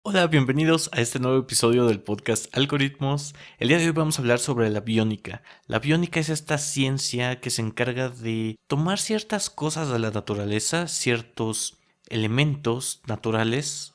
Hola, bienvenidos a este nuevo episodio del podcast Algoritmos. El día de hoy vamos a hablar sobre la biónica. La biónica es esta ciencia que se encarga de tomar ciertas cosas de la naturaleza, ciertos elementos naturales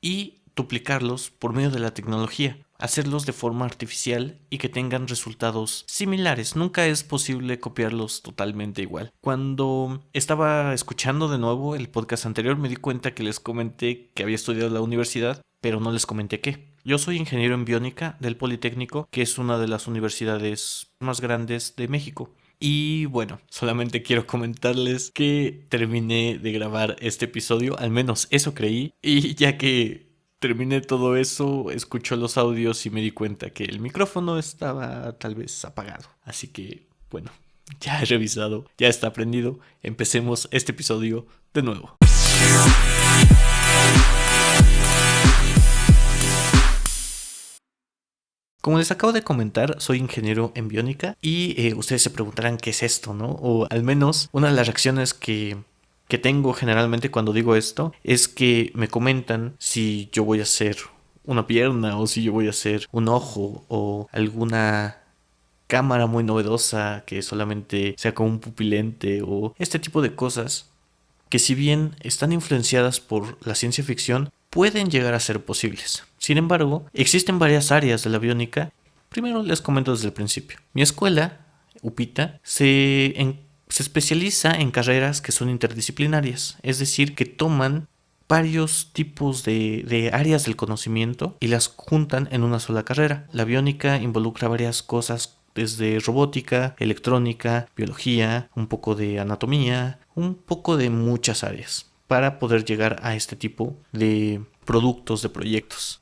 y duplicarlos por medio de la tecnología, hacerlos de forma artificial y que tengan resultados similares. Nunca es posible copiarlos totalmente igual. Cuando estaba escuchando de nuevo el podcast anterior me di cuenta que les comenté que había estudiado en la universidad, pero no les comenté qué. Yo soy ingeniero en biónica del Politécnico, que es una de las universidades más grandes de México. Y bueno, solamente quiero comentarles que terminé de grabar este episodio, al menos eso creí, y ya que terminé todo eso, escucho los audios y me di cuenta que el micrófono estaba tal vez apagado. Así que, bueno, ya he revisado, ya está aprendido. Empecemos este episodio de nuevo. Como les acabo de comentar, soy ingeniero en biónica y ustedes se preguntarán qué es esto, ¿no? O al menos una de las reacciones que tengo generalmente cuando digo esto es que me comentan si yo voy a hacer una pierna o si yo voy a hacer un ojo o alguna cámara muy novedosa que solamente sea como un pupilente o este tipo de cosas que, si bien están influenciadas por la ciencia ficción, pueden llegar a ser posibles. Sin embargo, existen varias áreas de la biónica. Primero les comento desde el principio. Mi escuela, UPITA, se especializa en carreras que son interdisciplinarias, es decir, que toman varios tipos de áreas del conocimiento y las juntan en una sola carrera. La biónica involucra varias cosas desde robótica, electrónica, biología, un poco de anatomía, un poco de muchas áreas para poder llegar a este tipo de productos, de proyectos.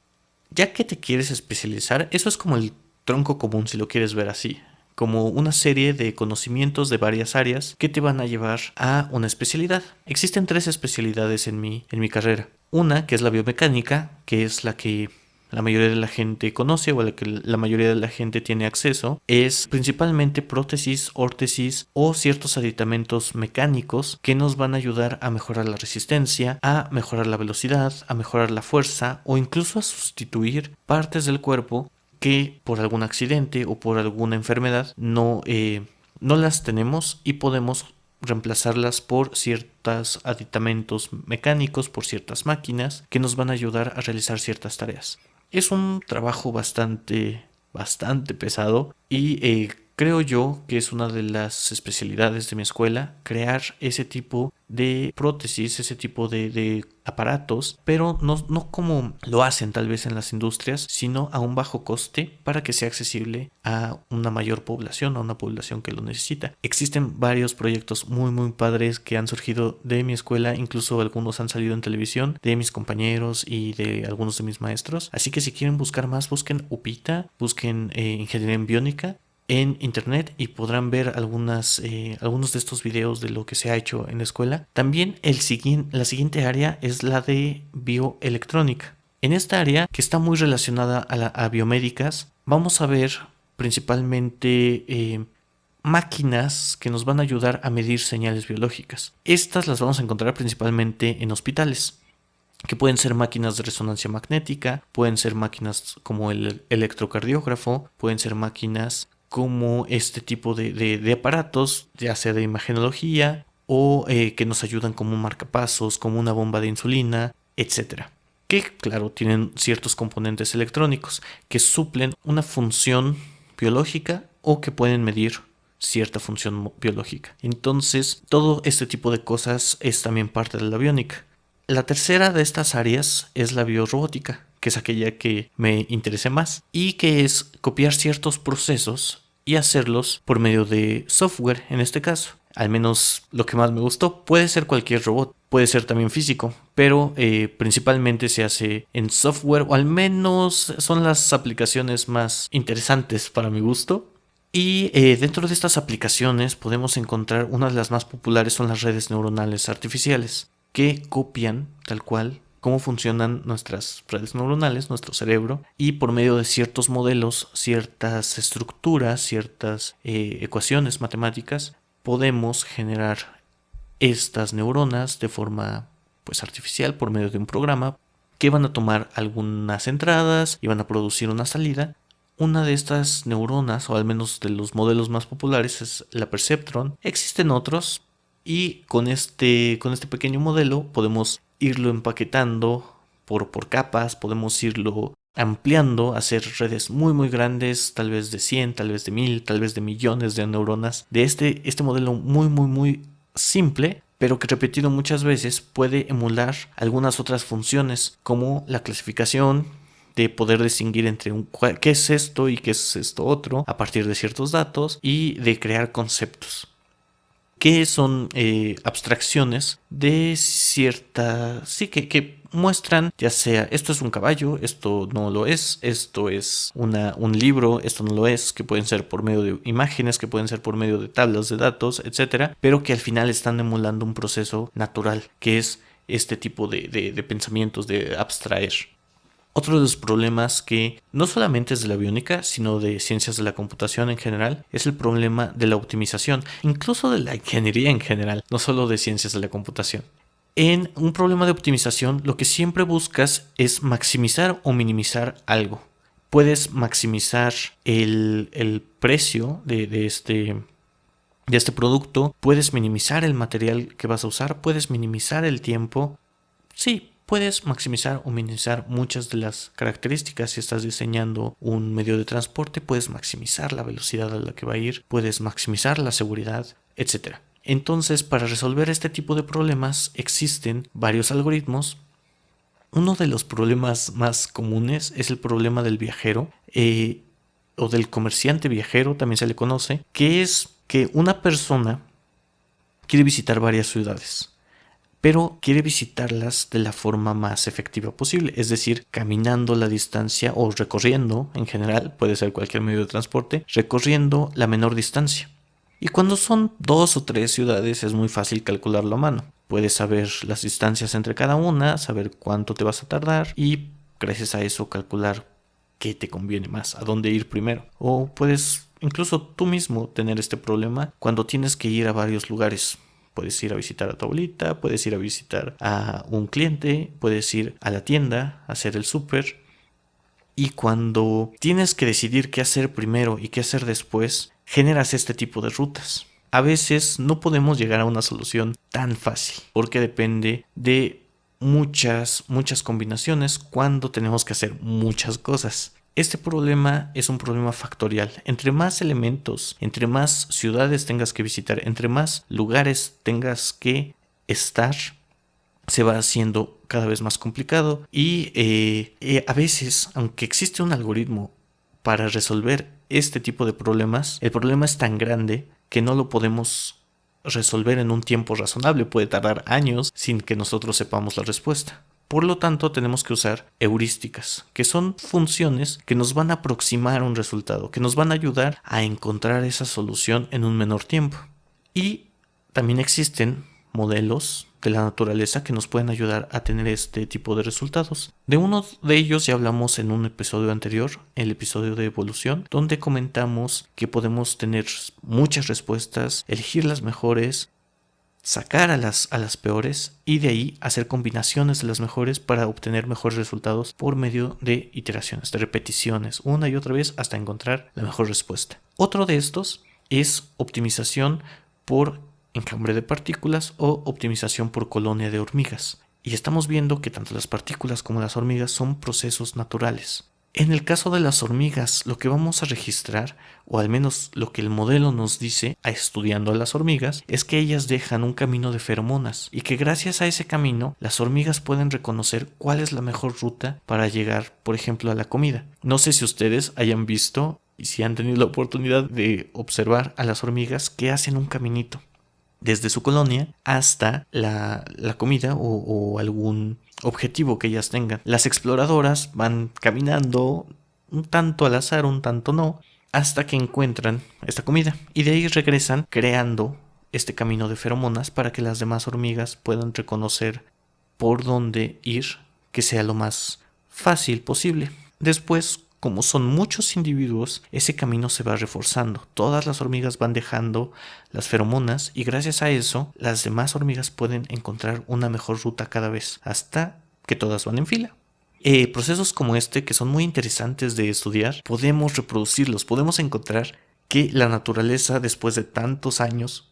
Ya que te quieres especializar, eso es como el tronco común, si lo quieres ver así, como una serie de conocimientos de varias áreas que te van a llevar a una especialidad. Existen tres especialidades en mi carrera. Una, que es la biomecánica, que es la que la mayoría de la gente conoce o a la que la mayoría de la gente tiene acceso, es principalmente prótesis, órtesis o ciertos aditamentos mecánicos que nos van a ayudar a mejorar la resistencia, a mejorar la velocidad, a mejorar la fuerza o incluso a sustituir partes del cuerpo que por algún accidente o por alguna enfermedad no las tenemos y podemos reemplazarlas por ciertos aditamentos mecánicos, por ciertas máquinas que nos van a ayudar a realizar ciertas tareas. Es un trabajo bastante pesado y creo yo que es una de las especialidades de mi escuela, crear ese tipo de prótesis, ese tipo de aparatos, pero no como lo hacen tal vez en las industrias, sino a un bajo coste para que sea accesible a una mayor población, a una población que lo necesita. Existen varios proyectos muy padres que han surgido de mi escuela, incluso algunos han salido en televisión, de mis compañeros y de algunos de mis maestros. Así que si quieren buscar más, busquen UPITA, busquen Ingeniería en Biónica en internet y podrán ver algunos de estos videos de lo que se ha hecho en la escuela. También la siguiente área es la de bioelectrónica. En esta área, que está muy relacionada a biomédicas, vamos a ver principalmente máquinas que nos van a ayudar a medir señales biológicas. Estas las vamos a encontrar principalmente en hospitales, que pueden ser máquinas de resonancia magnética, pueden ser máquinas como el electrocardiógrafo, pueden ser máquinas como este tipo de aparatos, ya sea de imagenología o que nos ayudan como marcapasos, como una bomba de insulina, etcétera. Que claro, tienen ciertos componentes electrónicos que suplen una función biológica o que pueden medir cierta función biológica. Entonces, todo este tipo de cosas es también parte de la biónica. La tercera de estas áreas es la biorrobótica, que es aquella que me interesa más y que es copiar ciertos procesos y hacerlos por medio de software en este caso. Al menos lo que más me gustó. Puede ser cualquier robot, puede ser también físico, pero principalmente se hace en software, o al menos son las aplicaciones más interesantes para mi gusto. Y dentro de estas aplicaciones podemos encontrar una de las más populares, son las redes neuronales artificiales, que copian tal cual cómo funcionan nuestras redes neuronales, nuestro cerebro, y por medio de ciertos modelos, ciertas estructuras, ciertas ecuaciones matemáticas, podemos generar estas neuronas de forma pues artificial por medio de un programa que van a tomar algunas entradas y van a producir una salida. Una de estas neuronas, o al menos de los modelos más populares, es la perceptron. Existen otros y con este pequeño modelo podemos irlo empaquetando por capas, podemos irlo ampliando, hacer redes muy grandes, tal vez de 100, tal vez de 1000, tal vez de millones de neuronas. De este modelo muy simple, pero que repetido muchas veces puede emular algunas otras funciones, como la clasificación, de poder distinguir entre qué es esto y qué es esto otro a partir de ciertos datos, y de crear conceptos que son abstracciones de cierta... Sí, que muestran, ya sea esto es un caballo, esto no lo es, esto es un libro, esto no lo es, que pueden ser por medio de imágenes, que pueden ser por medio de tablas de datos, etcétera, pero que al final están emulando un proceso natural, que es este tipo de pensamientos, de abstraer. Otro de los problemas que no solamente es de la biónica, sino de ciencias de la computación en general, es el problema de la optimización, incluso de la ingeniería en general, no solo de ciencias de la computación. En un problema de optimización, lo que siempre buscas es maximizar o minimizar algo. Puedes maximizar el precio de este producto, puedes minimizar el material que vas a usar, puedes minimizar el tiempo. Sí, puedes maximizar o minimizar muchas de las características. Si estás diseñando un medio de transporte, puedes maximizar la velocidad a la que va a ir, puedes maximizar la seguridad, etc. Entonces, para resolver este tipo de problemas existen varios algoritmos. Uno de los problemas más comunes es el problema del viajero, o del comerciante viajero, también se le conoce, que es que una persona quiere visitar varias ciudades, pero quiere visitarlas de la forma más efectiva posible, es decir, caminando la distancia o recorriendo, en general, puede ser cualquier medio de transporte, recorriendo la menor distancia. Y cuando son 2 o 3 ciudades es muy fácil calcularlo a mano. Puedes saber las distancias entre cada una, saber cuánto te vas a tardar y gracias a eso calcular qué te conviene más, a dónde ir primero. O puedes incluso tú mismo tener este problema cuando tienes que ir a varios lugares. Puedes ir a visitar a tu abuelita, puedes ir a visitar a un cliente, puedes ir a la tienda a hacer el súper. Y cuando tienes que decidir qué hacer primero y qué hacer después, generas este tipo de rutas. A veces no podemos llegar a una solución tan fácil, porque depende de muchas combinaciones cuando tenemos que hacer muchas cosas. Este problema es un problema factorial. Entre más elementos, entre más ciudades tengas que visitar, entre más lugares tengas que estar, se va haciendo cada vez más complicado. Y a veces, aunque existe un algoritmo para resolver este tipo de problemas, el problema es tan grande que no lo podemos resolver en un tiempo razonable. Puede tardar años sin que nosotros sepamos la respuesta. Por lo tanto, tenemos que usar heurísticas, que son funciones que nos van a aproximar un resultado, que nos van a ayudar a encontrar esa solución en un menor tiempo. Y también existen modelos de la naturaleza que nos pueden ayudar a tener este tipo de resultados. De uno de ellos ya hablamos en un episodio anterior, el episodio de evolución, donde comentamos que podemos tener muchas respuestas, elegir las mejores, sacar a las peores y de ahí hacer combinaciones de las mejores para obtener mejores resultados por medio de iteraciones, de repeticiones, una y otra vez hasta encontrar la mejor respuesta. Otro de estos es optimización por enjambre de partículas o optimización por colonia de hormigas. Y estamos viendo que tanto las partículas como las hormigas son procesos naturales. En el caso de las hormigas, lo que vamos a registrar, o al menos lo que el modelo nos dice estudiando a las hormigas, es que ellas dejan un camino de feromonas y que gracias a ese camino las hormigas pueden reconocer cuál es la mejor ruta para llegar, por ejemplo, a la comida. No sé si ustedes hayan visto y si han tenido la oportunidad de observar a las hormigas que hacen un caminito desde su colonia hasta la comida o algún objetivo que ellas tengan. Las exploradoras van caminando un tanto al azar, un tanto no, hasta que encuentran esta comida y de ahí regresan creando este camino de feromonas para que las demás hormigas puedan reconocer por dónde ir, que sea lo más fácil posible. Después, como son muchos individuos, ese camino se va reforzando. Todas las hormigas van dejando las feromonas y gracias a eso las demás hormigas pueden encontrar una mejor ruta cada vez hasta que todas van en fila. Procesos como este, que son muy interesantes de estudiar, podemos reproducirlos, podemos encontrar que la naturaleza, después de tantos años,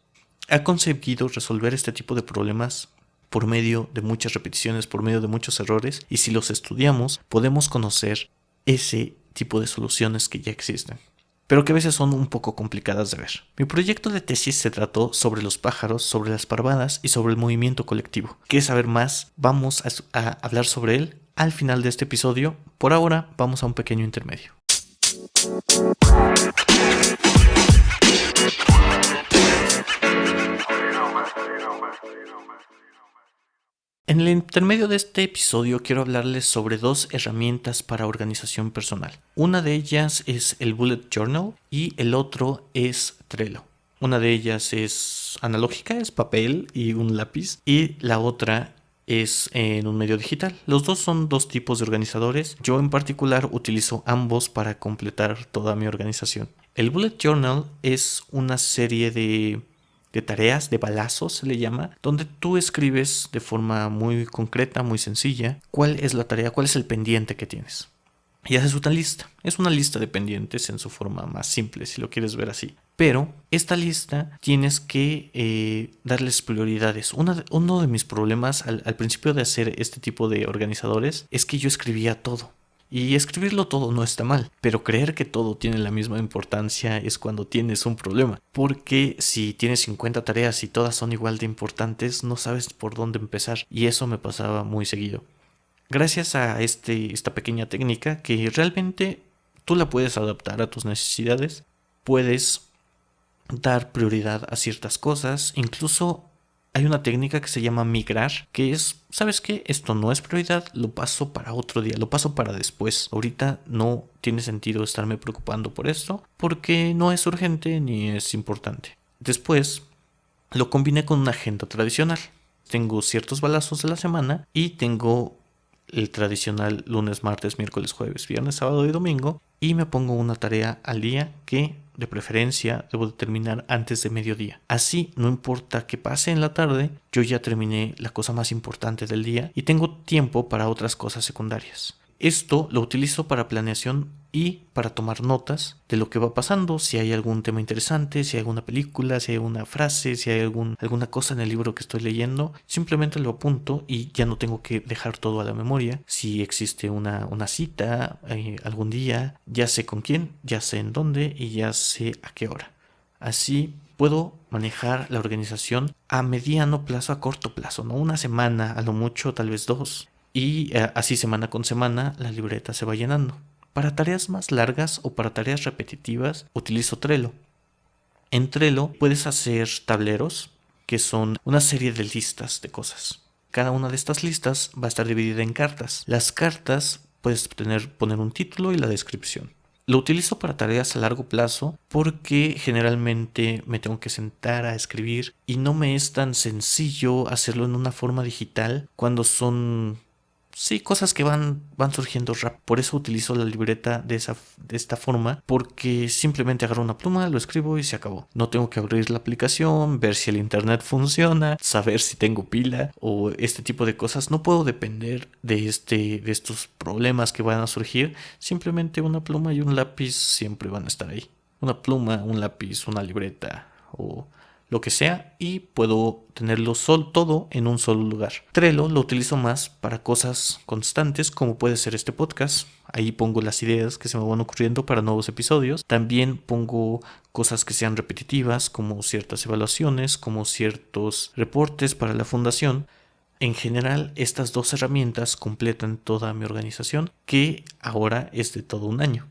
ha conseguido resolver este tipo de problemas por medio de muchas repeticiones, por medio de muchos errores, y si los estudiamos, podemos conocer ese tipo de soluciones que ya existen, pero que a veces son un poco complicadas de ver. Mi proyecto de tesis se trató sobre los pájaros, sobre las parvadas y sobre el movimiento colectivo. ¿Quieres saber más? Vamos a hablar sobre él al final de este episodio. Por ahora, vamos a un pequeño intermedio. En el intermedio de este episodio quiero hablarles sobre dos herramientas para organización personal. Una de ellas es el Bullet Journal y el otro es Trello. Una de ellas es analógica, es papel y un lápiz, y la otra es en un medio digital. Los dos son dos tipos de organizadores. Yo en particular utilizo ambos para completar toda mi organización. El Bullet Journal es una serie de tareas, de balazos se le llama, donde tú escribes de forma muy concreta, muy sencilla, cuál es la tarea, cuál es el pendiente que tienes. Y haces una lista. Es una lista de pendientes en su forma más simple, si lo quieres ver así. Pero esta lista tienes que darles prioridades. Uno de mis problemas al principio de hacer este tipo de organizadores es que yo escribía todo. Y escribirlo todo no está mal, pero creer que todo tiene la misma importancia es cuando tienes un problema. Porque si tienes 50 tareas y todas son igual de importantes, no sabes por dónde empezar. Y eso me pasaba muy seguido. Gracias a esta pequeña técnica que realmente tú la puedes adaptar a tus necesidades, puedes dar prioridad a ciertas cosas, incluso hay una técnica que se llama migrar, que es, ¿sabes qué? Esto no es prioridad, lo paso para otro día, lo paso para después. Ahorita no tiene sentido estarme preocupando por esto, porque no es urgente ni es importante. Después lo combiné con una agenda tradicional. Tengo ciertos balazos de la semana y tengo el tradicional lunes, martes, miércoles, jueves, viernes, sábado y domingo, y me pongo una tarea al día que de preferencia debo de terminar antes de mediodía. Así, no importa que pase en la tarde, yo ya terminé la cosa más importante del día y tengo tiempo para otras cosas secundarias. Esto lo utilizo para planeación y para tomar notas de lo que va pasando, si hay algún tema interesante, si hay alguna película, si hay alguna frase, si hay alguna cosa en el libro que estoy leyendo, simplemente lo apunto y ya no tengo que dejar todo a la memoria. Si existe una cita algún día, ya sé con quién, ya sé en dónde y ya sé a qué hora. Así puedo manejar la organización a mediano plazo, a corto plazo, ¿no? Una semana, a lo mucho, tal vez 2. Y así semana con semana la libreta se va llenando. Para tareas más largas o para tareas repetitivas utilizo Trello. En Trello puedes hacer tableros que son una serie de listas de cosas. Cada una de estas listas va a estar dividida en cartas. Las cartas puedes poner un título y la descripción. Lo utilizo para tareas a largo plazo porque generalmente me tengo que sentar a escribir y no me es tan sencillo hacerlo en una forma digital cuando son cosas que van surgiendo rápido. Por eso utilizo la libreta de esta forma, porque simplemente agarro una pluma, lo escribo y se acabó. No tengo que abrir la aplicación, ver si el internet funciona, saber si tengo pila o este tipo de cosas. No puedo depender de estos problemas que van a surgir. Simplemente una pluma y un lápiz siempre van a estar ahí. Una pluma, un lápiz, una libreta o lo que sea, y puedo tenerlo todo en un solo lugar. Trello lo utilizo más para cosas constantes, como puede ser este podcast. Ahí pongo las ideas que se me van ocurriendo para nuevos episodios. También pongo cosas que sean repetitivas, como ciertas evaluaciones, como ciertos reportes para la fundación. En general, estas dos herramientas completan toda mi organización, que ahora es de todo un año.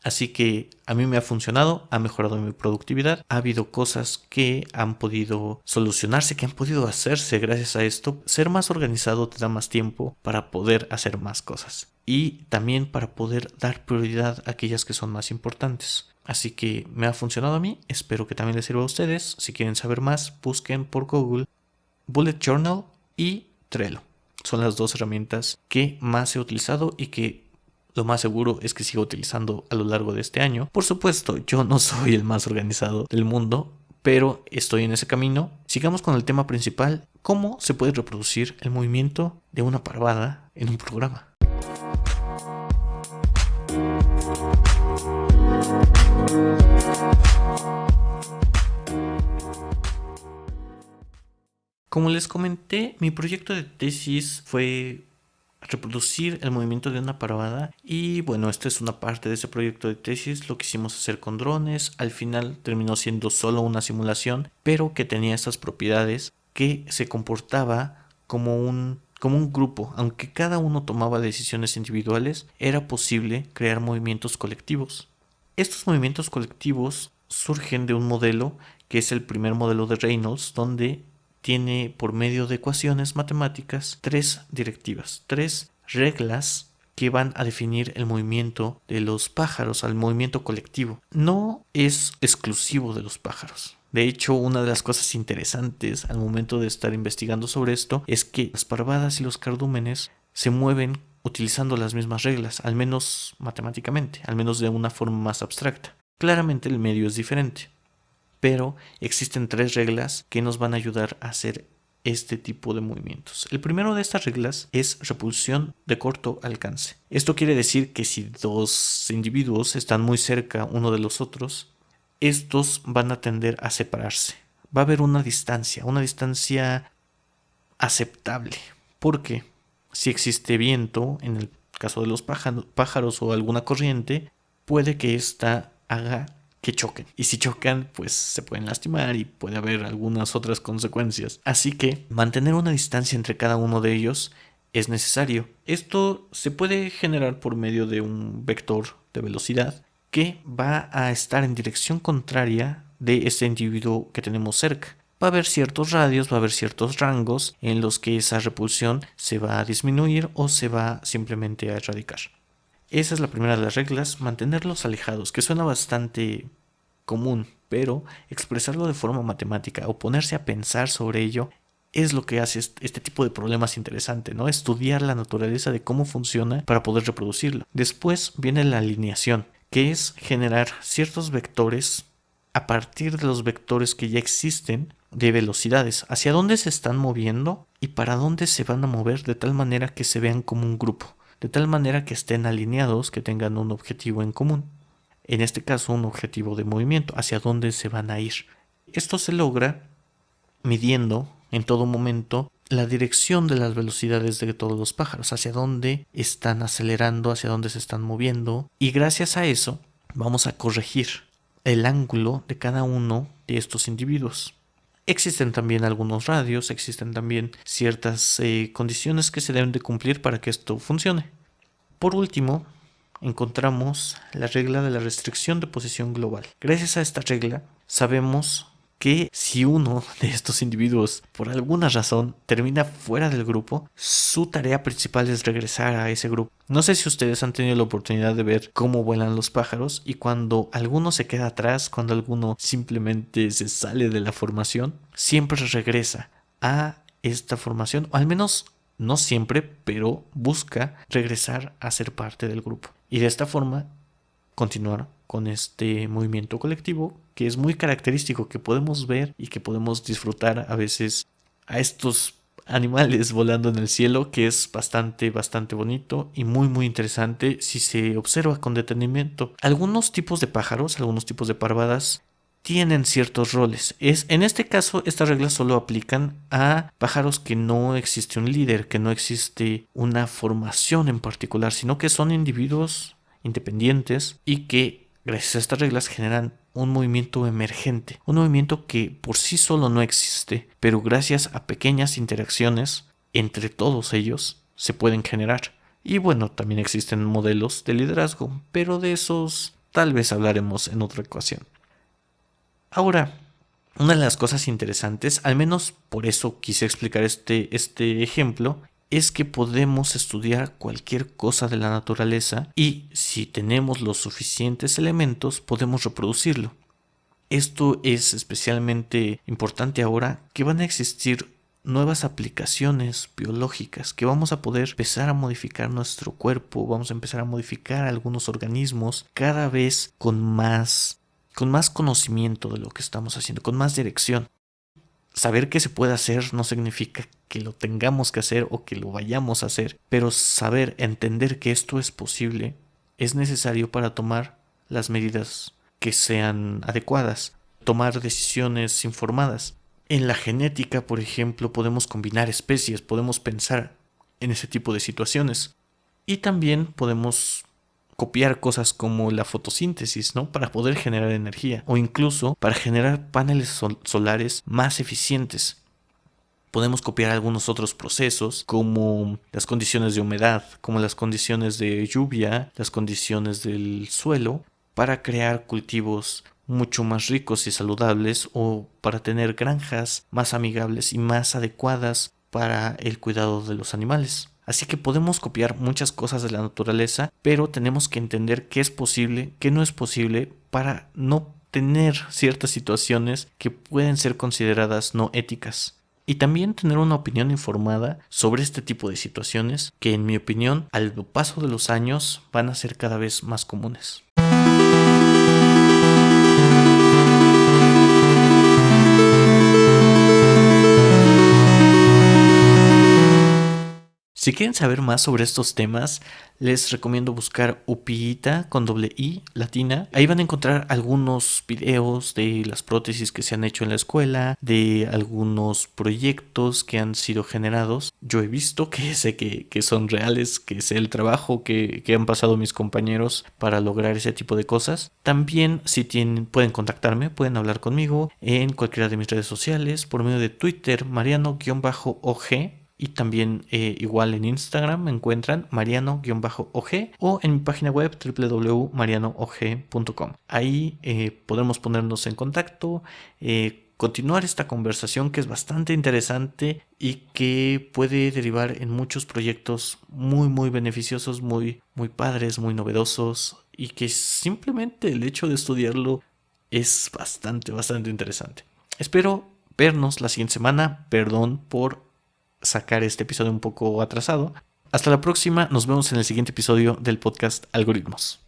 Así que a mí me ha funcionado, ha mejorado mi productividad, ha habido cosas que han podido solucionarse, que han podido hacerse gracias a esto. Ser más organizado te da más tiempo para poder hacer más cosas y también para poder dar prioridad a aquellas que son más importantes. Así que me ha funcionado a mí, espero que también les sirva a ustedes. Si quieren saber más, busquen por Google Bullet Journal y Trello. Son las dos herramientas que más he utilizado y que lo más seguro es que siga utilizando a lo largo de este año. Por supuesto, yo no soy el más organizado del mundo, pero estoy en ese camino. Sigamos con el tema principal: ¿cómo se puede reproducir el movimiento de una parvada en un programa? Como les comenté, mi proyecto de tesis fue reproducir el movimiento de una parvada y bueno, esta es una parte de ese proyecto de tesis, lo quisimos hacer con drones. Al final terminó siendo solo una simulación, pero que tenía estas propiedades, que se comportaba como un grupo. Aunque cada uno tomaba decisiones individuales, era posible crear movimientos colectivos. Estos movimientos colectivos surgen de un modelo que es el primer modelo de Reynolds, donde tiene por medio de ecuaciones matemáticas tres directivas, tres reglas que van a definir el movimiento de los pájaros, al movimiento colectivo. No es exclusivo de los pájaros. De hecho, una de las cosas interesantes al momento de estar investigando sobre esto es que las parvadas y los cardúmenes se mueven utilizando las mismas reglas, al menos matemáticamente, al menos de una forma más abstracta. Claramente el medio es diferente, pero existen tres reglas que nos van a ayudar a hacer este tipo de movimientos. El primero de estas reglas es repulsión de corto alcance. Esto quiere decir que si dos individuos están muy cerca uno de los otros, estos van a tender a separarse. Va a haber una distancia aceptable, porque si existe viento, en el caso de los pájaros o alguna corriente, puede que ésta haga que choquen. Y si chocan, pues se pueden lastimar y puede haber algunas otras consecuencias. Así que mantener una distancia entre cada uno de ellos es necesario. Esto se puede generar por medio de un vector de velocidad que va a estar en dirección contraria de ese individuo que tenemos cerca. Va a haber ciertos radios, va a haber ciertos rangos en los que esa repulsión se va a disminuir o se va simplemente a erradicar. Esa es la primera de las reglas, mantenerlos alejados, que suena bastante común, pero expresarlo de forma matemática o ponerse a pensar sobre ello es lo que hace este tipo de problemas interesante, ¿no? Estudiar la naturaleza de cómo funciona para poder reproducirlo. Después viene la alineación, que es generar ciertos vectores a partir de los vectores que ya existen de velocidades, hacia dónde se están moviendo y para dónde se van a mover, de tal manera que se vean como un grupo, de tal manera que estén alineados, que tengan un objetivo en común. En este caso, un objetivo de movimiento, hacia dónde se van a ir. Esto se logra midiendo en todo momento la dirección de las velocidades de todos los pájaros, hacia dónde están acelerando, hacia dónde se están moviendo, y gracias a eso vamos a corregir el ángulo de cada uno de estos individuos. Existen también algunos radios, existen también ciertas condiciones que se deben de cumplir para que esto funcione. Por último, encontramos la regla de la restricción de posición global. Gracias a esta regla sabemos que si uno de estos individuos por alguna razón termina fuera del grupo, su tarea principal es regresar a ese grupo. No sé si ustedes han tenido la oportunidad de ver cómo vuelan los pájaros y cuando alguno se queda atrás, cuando alguno simplemente se sale de la formación, siempre regresa a esta formación, o al menos no siempre, pero busca regresar a ser parte del grupo. Y de esta forma continuar con este movimiento colectivo que es muy característico, que podemos ver y que podemos disfrutar a veces a estos animales volando en el cielo, que es bastante bonito y muy interesante si se observa con detenimiento. Algunos tipos de pájaros, algunos tipos de parvadas tienen ciertos roles. En este caso, estas reglas solo aplican a pájaros que no existe un líder, que no existe una formación en particular, sino que son individuos independientes y que gracias a estas reglas generan un movimiento emergente, un movimiento que por sí solo no existe, pero gracias a pequeñas interacciones entre todos ellos se pueden generar. Y bueno, también existen modelos de liderazgo, pero de esos tal vez hablaremos en otra ocasión. Ahora, una de las cosas interesantes, al menos por eso quise explicar este ejemplo, es que podemos estudiar cualquier cosa de la naturaleza y si tenemos los suficientes elementos podemos reproducirlo. Esto es especialmente importante ahora que van a existir nuevas aplicaciones biológicas, que vamos a poder empezar a modificar nuestro cuerpo, vamos a empezar a modificar algunos organismos cada vez con más conocimiento de lo que estamos haciendo, con más dirección. Saber que se puede hacer no significa que lo tengamos que hacer o que lo vayamos a hacer, pero saber, entender que esto es posible es necesario para tomar las medidas que sean adecuadas, tomar decisiones informadas. En la genética, por ejemplo, podemos combinar especies, podemos pensar en ese tipo de situaciones. Y también podemos copiar cosas como la fotosíntesis, ¿no? Para poder generar energía o incluso para generar paneles solares más eficientes. Podemos copiar algunos otros procesos como las condiciones de humedad, como las condiciones de lluvia, las condiciones del suelo, para crear cultivos mucho más ricos y saludables o para tener granjas más amigables y más adecuadas para el cuidado de los animales. Así que podemos copiar muchas cosas de la naturaleza, pero tenemos que entender qué es posible, qué no es posible para no tener ciertas situaciones que pueden ser consideradas no éticas. Y también tener una opinión informada sobre este tipo de situaciones que, en mi opinión, al paso de los años van a ser cada vez más comunes. Si quieren saber más sobre estos temas, les recomiendo buscar Upiita con doble I latina. Ahí van a encontrar algunos videos de las prótesis que se han hecho en la escuela, de algunos proyectos que han sido generados. Yo he visto que sé que son reales, que sé el trabajo que han pasado mis compañeros para lograr ese tipo de cosas. También, si pueden contactarme, pueden hablar conmigo en cualquiera de mis redes sociales, por medio de Twitter, Mariano-OG. Y también igual en Instagram me encuentran mariano-og o en mi página web www.marianoog.com. Ahí podremos ponernos en contacto, continuar esta conversación que es bastante interesante y que puede derivar en muchos proyectos muy beneficiosos, muy padres, muy novedosos, y que simplemente el hecho de estudiarlo es bastante interesante. Espero vernos la siguiente semana. Perdón por sacar este episodio un poco atrasado. Hasta la próxima, nos vemos en el siguiente episodio del podcast Algoritmos.